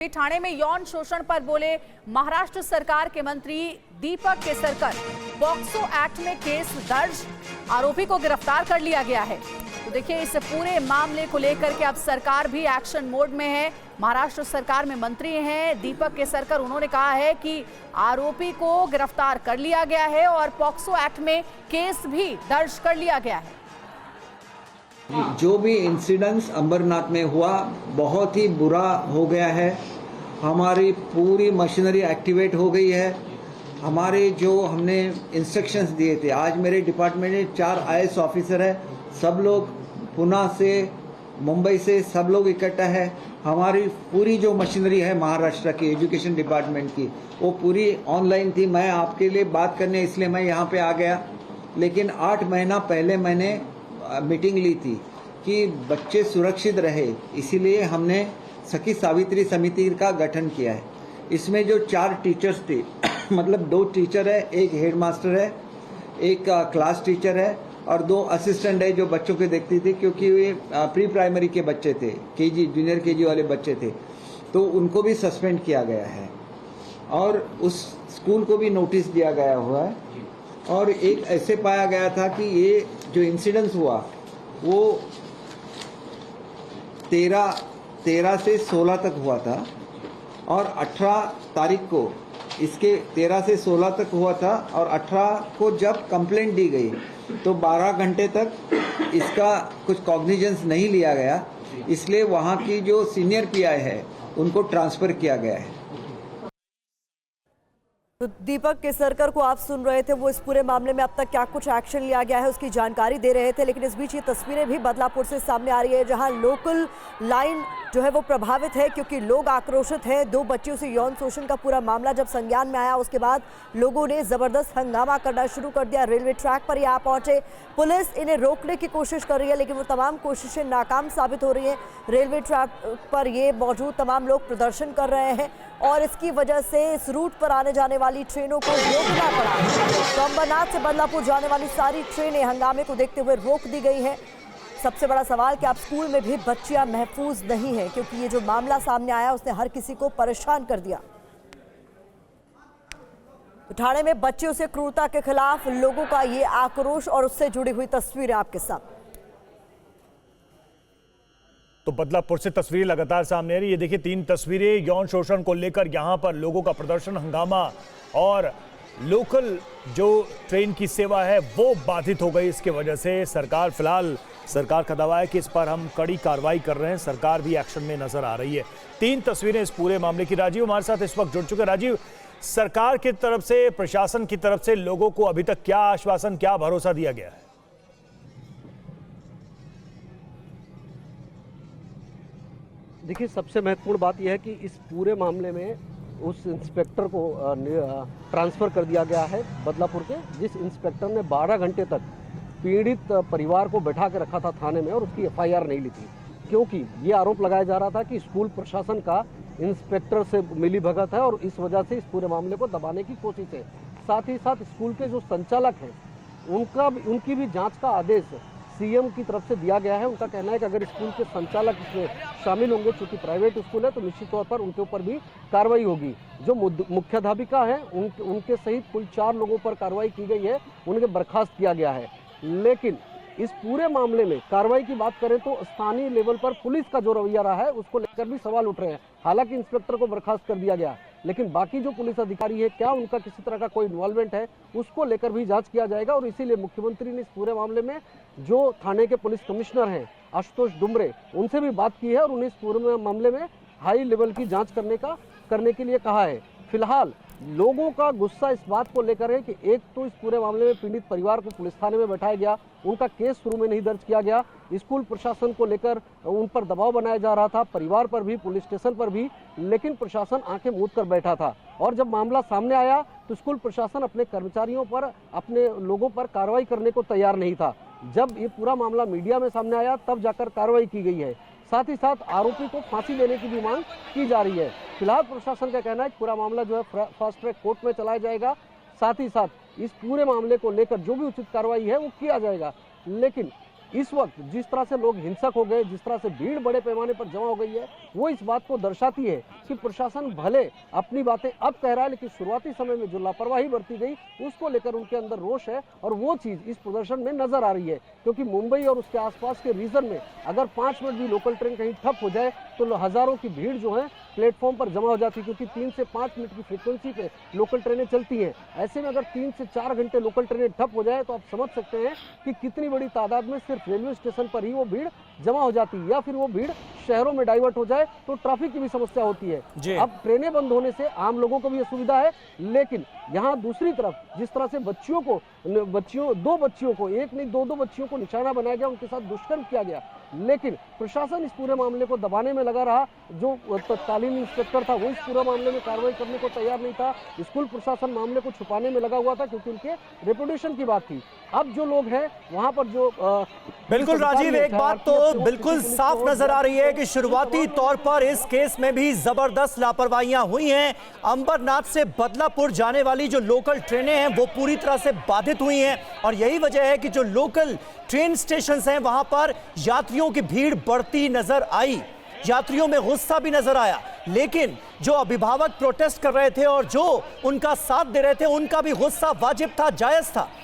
ठाणे में यौन शोषण पर बोले महाराष्ट्र सरकार के मंत्री दीपक केसरकर। पॉक्सो एक्ट में केस दर्ज, आरोपी को गिरफ्तार कर लिया गया है। तो देखिए, इस पूरे मामले को लेकर के अब सरकार भी एक्शन मोड में है। महाराष्ट्र सरकार में मंत्री हैं दीपक केसरकर, उन्होंने कहा है कि आरोपी को गिरफ्तार कर लिया गया है और पॉक्सो एक्ट में केस भी दर्ज कर लिया गया है। जो भी इंसिडेंट्स अंबरनाथ में हुआ बहुत ही बुरा हो गया है। हमारी पूरी मशीनरी एक्टिवेट हो गई है। हमारे जो हमने इंस्ट्रक्शंस दिए थे, आज मेरे डिपार्टमेंट में 4 IAS ऑफिसर है, सब लोग पुणे से, मुंबई से सब लोग इकट्ठा है। हमारी पूरी जो मशीनरी है महाराष्ट्र की एजुकेशन डिपार्टमेंट की, वो पूरी ऑनलाइन थी। मैं आपके लिए बात करने इसलिए मैं यहाँ पे आ गया, लेकिन 8 महीना पहले मैंने मीटिंग ली थी कि बच्चे सुरक्षित रहे, इसीलिए हमने सखी सावित्री समिति का गठन किया है। इसमें जो 4 टीचर्स थे मतलब 2 टीचर है, एक हेडमास्टर है, एक क्लास टीचर है और 2 असिस्टेंट है जो बच्चों को देखती थी, क्योंकि वे प्री प्राइमरी के बच्चे थे, केजी जूनियर केजी वाले बच्चे थे, तो उनको भी सस्पेंड किया गया है और उस स्कूल को भी नोटिस दिया गया हुआ है। और एक ऐसे पाया गया था कि ये जो इंसिडेंस हुआ वो 13 से 16 तक हुआ था और 18 तारीख को इसके 13 से 16 तक हुआ था और 18 को जब कंप्लेंट दी गई तो 12 घंटे तक इसका कुछ कॉग्निजेंस नहीं लिया गया, इसलिए वहाँ की जो सीनियर PI है उनको ट्रांसफ़र किया गया है। तो दीपक केसरकर को आप सुन रहे थे, वो इस पूरे मामले में अब तक क्या कुछ एक्शन लिया गया है उसकी जानकारी दे रहे थे। लेकिन इस बीच ये तस्वीरें भी बदलापुर से सामने आ रही है, जहां लोकल लाइन जो है वो प्रभावित है क्योंकि लोग आक्रोशित हैं। 2 बच्चियों से यौन शोषण का पूरा मामला जब संज्ञान में आया, उसके बाद लोगों ने जबरदस्त हंगामा करना शुरू कर दिया। रेलवे ट्रैक पर यहाँ पहुंचे, पुलिस इन्हें रोकने की कोशिश कर रही है, लेकिन वो तमाम कोशिशें नाकाम साबित हो रही हैं। रेलवे ट्रैक पर ये मौजूद तमाम लोग प्रदर्शन कर रहे हैं और इसकी वजह से इस रूट पर आने जाने वाली ट्रेनों को रोकना पड़ा। तो अंबरनाथ से बदलापुर जाने वाली सारी ट्रेनें हंगामे को देखते हुए रोक दी गई हैं। सबसे बड़ा सवाल कि आप स्कूल में भी बच्चियां महफूज नहीं हैं, क्योंकि ये जो मामला सामने आया उसने हर किसी को परेशान कर दिया। तो ठाणे में बच्चियों से क्रूरता के खिलाफ लोगों का ये आक्रोश और उससे जुड़ी हुई तस्वीरें आपके साथ। तो बदलापुर से तस्वीरें लगातार सामने आ रही है। ये देखिए 3 तस्वीरें यौन शोषण को लेकर यहां पर लोगों का प्रदर्शन, हंगामा और लोकल जो ट्रेन की सेवा है वो बाधित हो गई। इसके वजह से सरकार का दावा है कि इस पर हम कड़ी कार्रवाई कर रहे हैं। सरकार भी एक्शन में नजर आ रही है। 3 तस्वीरें इस पूरे मामले की। राजीव हमारे साथ इस वक्त जुड़ चुके हैं। राजीव, सरकार की तरफ से, प्रशासन की तरफ से लोगों को अभी तक क्या आश्वासन, क्या भरोसा दिया गया है? देखिए, सबसे महत्वपूर्ण बात यह है कि इस पूरे मामले में उस इंस्पेक्टर को ट्रांसफ़र कर दिया गया है बदलापुर के, जिस इंस्पेक्टर ने 12 घंटे तक पीड़ित परिवार को बैठा के रखा था थाने में और उसकी FIR नहीं ली थी, क्योंकि ये आरोप लगाया जा रहा था कि स्कूल प्रशासन का इंस्पेक्टर से मिलीभगत है और इस वजह से इस पूरे मामले को दबाने की कोशिश है। साथ ही साथ स्कूल के जो संचालक हैं उनकी भी जाँच का आदेश CM की तरफ से दिया गया है। उनका कहना है कि अगर स्कूल के संचालक इसमें शामिल होंगे, चूंकि प्राइवेट स्कूल है, तो निश्चित तौर पर उनके ऊपर भी कार्रवाई होगी। जो मुख्याध्यापिका है उनके सहित कुल 4 लोगों पर कार्रवाई की गई है, उन्हें बर्खास्त किया गया है। लेकिन इस पूरे मामले में कार्रवाई की बात करें तो स्थानीय लेवल पर पुलिस का जो रवैया रहा है उसको लेकर भी सवाल उठ रहे हैं। हालांकि इंस्पेक्टर को बर्खास्त कर दिया गया, लेकिन बाकी जो पुलिस अधिकारी है, क्या उनका किसी तरह का कोई इन्वॉल्वमेंट है, उसको लेकर भी जांच किया जाएगा। और इसीलिए मुख्यमंत्री ने इस पूरे मामले में जो थाने के पुलिस कमिश्नर हैं आशुतोष डुमरे, उनसे भी बात की है और उन्हें इस पूरे मामले में हाई लेवल की जांच करने के लिए कहा है। फिलहाल लोगों का गुस्सा इस बात को लेकर है कि एक तो इस पूरे मामले में पीड़ित परिवार को पुलिस थाने में बैठाया गया, उनका केस शुरू में नहीं दर्ज किया गया। स्कूल प्रशासन को लेकर उन पर दबाव बनाया जा रहा था, परिवार पर भी, पुलिस स्टेशन पर भी, लेकिन प्रशासन आंखें मूंद कर बैठा था। और जब मामला सामने आया तो स्कूल प्रशासन अपने कर्मचारियों पर, अपने लोगों पर कार्रवाई करने को तैयार नहीं था। जब ये पूरा मामला मीडिया में सामने आया तब जाकर कार्रवाई की गई है। साथ ही साथ आरोपी को फांसी देने की भी मांग की जा रही है। फिलहाल प्रशासन का कहना है कि पूरा मामला जो है फास्ट ट्रैक कोर्ट में चलाया जाएगा। साथ ही साथ इस पूरे मामले को लेकर जो भी उचित कार्रवाई है वो किया जाएगा। लेकिन इस वक्त जिस तरह से लोग हिंसक हो गए, जिस तरह से भीड़ बड़े पैमाने पर जमा हो गई है, वो इस बात को दर्शाती है कि प्रशासन भले अपनी बातें अब कह रहा है, लेकिन शुरुआती समय में जो लापरवाही बरती गई उसको लेकर उनके अंदर रोष है और वो चीज इस प्रदर्शन में नजर आ रही है। क्योंकि मुंबई और उसके आसपास के रीजन में अगर 5 मिनट भी लोकल ट्रेन कहीं ठप हो जाए तो हजारों की भीड़ जो है प्लेटफॉर्म पर जमा हो जाती है, क्योंकि 3 से 5 मिनट की फ्रीक्वेंसी पे लोकल ट्रेनें चलती हैं। ऐसे में अगर 3 से 4 घंटे लोकल ट्रेनें ठप हो जाए तो आप समझ सकते हैं कि कितनी बड़ी तादाद में सिर्फ रेलवे स्टेशन पर ही वो भीड़ जमा हो जाती है, या फिर वो भीड़ शहरों में डाइवर्ट हो जाए तो ट्रैफिक की भी समस्या होती है। अब ट्रेनें बंद होने से आम लोगों को भी असुविधा है, लेकिन यहाँ दूसरी तरफ जिस तरह से दो बच्चियों को, एक नहीं दो बच्चियों को निशाना बनाया गया, उनके साथ दुष्कर्म किया गया, लेकिन प्रशासन इस पूरे मामले को दबाने में लगा रहा। जो तत्कालीन इंस्पेक्टर था वो इस पूरे मामले में कार्रवाई करने को तैयार नहीं था। स्कूल प्रशासन मामले को छुपाने में लगा हुआ था क्योंकि उनके रेपुटेशन की बात थी। अब जो लोग हैं वहां पर जो बिल्कुल राजीव, एक बात तो बिल्कुल साफ नजर आ रही है कि शुरुआती तौर पर इस केस में भी जबरदस्त लापरवाहियां हुई हैं। अंबरनाथ से बदलापुर जाने वाली जो लोकल ट्रेनें हैं वो पूरी तरह से बाधित हुई हैं और यही वजह है कि जो लोकल ट्रेन स्टेशन हैं वहां पर यात्रियों की भीड़ बढ़ती नजर आई, यात्रियों में गुस्सा भी नजर आया, लेकिन जो अभिभावक प्रोटेस्ट कर रहे थे और जो उनका साथ दे रहे थे उनका भी गुस्सा वाजिब था, जायज था।